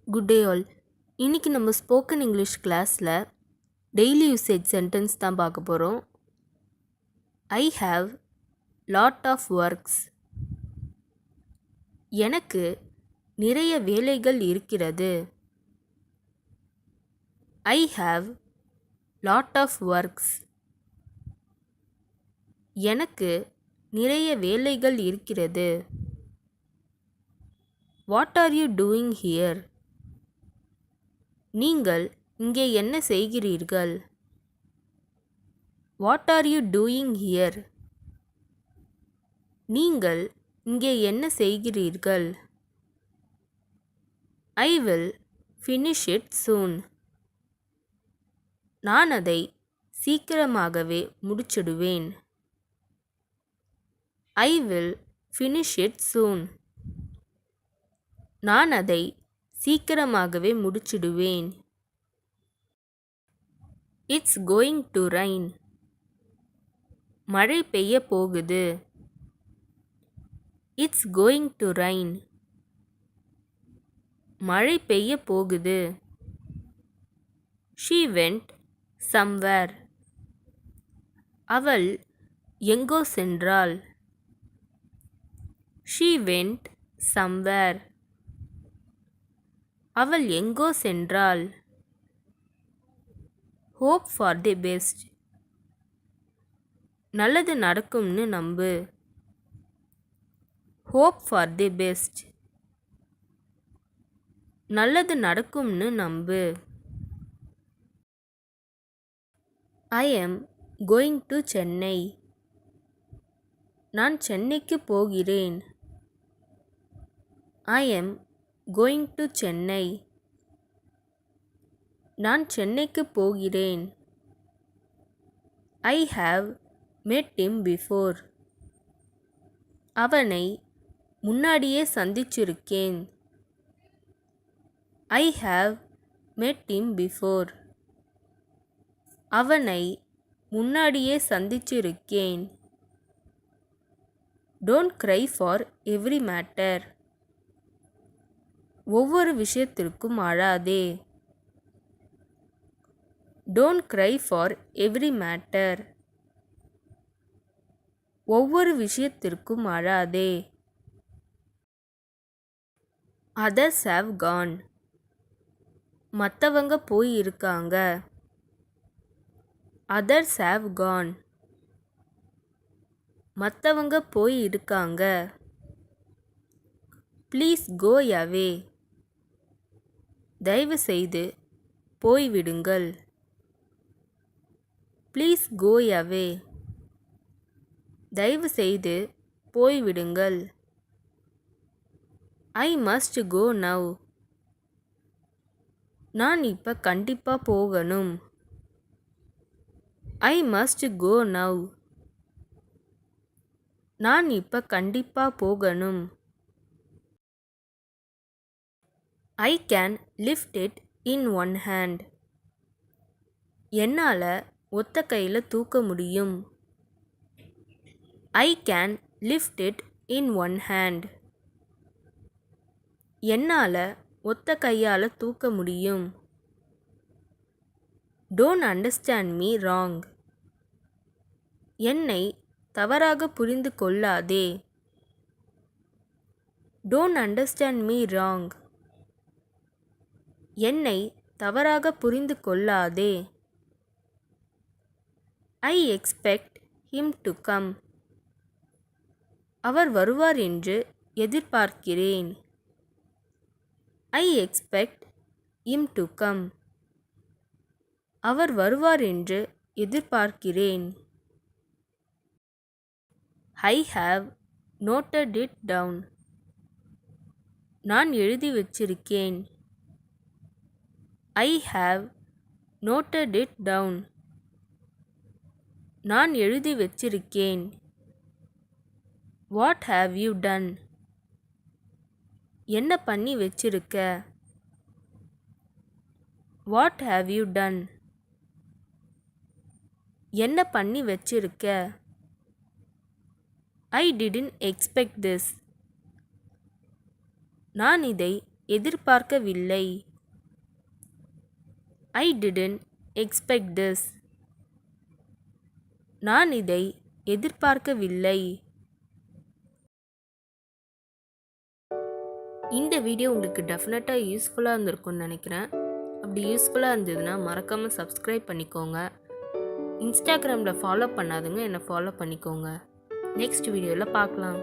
Good day all. இன்னைக்கு நம்ம spoken English கிளாஸில் டெய்லி யூசேஜ் சென்டென்ஸ் தான் பார்க்க போகிறோம். I have lot of works. எனக்கு நிறைய வேலைகள் இருக்கிறது. I have lot of works. எனக்கு நிறைய வேலைகள் இருக்கிறது. What are you doing here? நீங்கள் இங்கே என்ன செய்கிறீர்கள்? What are you doing here? நீங்கள் இங்கே என்ன செய்கிறீர்கள்? I will finish it soon. நான் அதை சீக்கிரமாகவே முடிச்சிடுவேன். I will finish it soon. நான் அதை சீக்கிரமாகவே முடிச்சிடுவேன். It's going to rain. மழை பெய்ய போகுது. It's going to rain. மழை பெய்ய போகுது. She went somewhere. அவள் எங்கோ சென்றாள். She went somewhere. அவள் எங்கோ சென்றாள். Hope for the best. நல்லது நடக்கும்னு நம்பு. Hope for the best. நல்லது நடக்கும்னு நம்பு. I am going to Chennai. நான் சென்னைக்கு போகிறேன். I am going to Chennai. நான் சென்னைக்கு போகிறேன். I have met him before. அவனை முன்னாடியே சந்திச்சிருக்கேன். I have met him before. அவனை முன்னாடியே சந்திச்சிருக்கேன். Don't cry for every matter. ஒவ்வொரு விஷயத்திற்கும் அழாதே. Don't cry for every matter. ஒவ்வொரு விஷயத்திற்கும் அழாதே. others have gone. மற்றவங்க போயிருக்காங்க. others have gone. மற்றவங்க போயிருக்காங்க. Please go away. தயவு செய்து போய்விடுங்கள். Please go away. தயவு செய்து போய்விடுங்கள். ஐ மஸ்ட் கோ நவ். நான் இப்போ கண்டிப்பாக போகணும். I must go now. நான் இப்போ கண்டிப்பாக போகணும். I can lift it in one hand. என்னால் ஒத்த கையில் தூக்க முடியும். I can lift it in one hand. என்னால் ஒத்த கையால் தூக்க முடியும். Don't understand me wrong. என்னை தவறாக புரிந்து கொள்ளாதே. Don't understand me wrong. என்னை தவறாக புரிந்து கொள்ளாதே. I expect him to come. அவர் வருவார் என்று எதிர்பார்க்கிறேன். I expect him to come. அவர் வருவார் என்று எதிர்பார்க்கிறேன். ஐ ஹாவ் நோட்டட் இட் டவுன். நான் எழுதி வச்சிருக்கேன். I have noted it down. நான் எழுதி வச்சிருக்கேன். What have you done? என்ன பண்ணி வச்சிருக்க? What have you done? என்ன பண்ணி வச்சிருக்க? I didn't expect this. நான் இதை எதிர்பார்க்கவில்லை. I didn't expect this. நான் இதை எதிர்பார்க்கவில்லை. இந்த வீடியோ உங்களுக்கு டெஃபினட்டாக யூஸ்ஃபுல்லாக இருந்திருக்கும்னு நினைக்கிறேன். அப்படி யூஸ்ஃபுல்லாக இருந்ததுன்னா மறக்காமல் சப்ஸ்கிரைப் பண்ணிக்கோங்க. இன்ஸ்டாகிராமில் ஃபாலோ பண்ணாதுங்க, என்னை ஃபாலோ பண்ணிக்கோங்க. நெக்ஸ்ட் வீடியோவில் பார்க்கலாம்.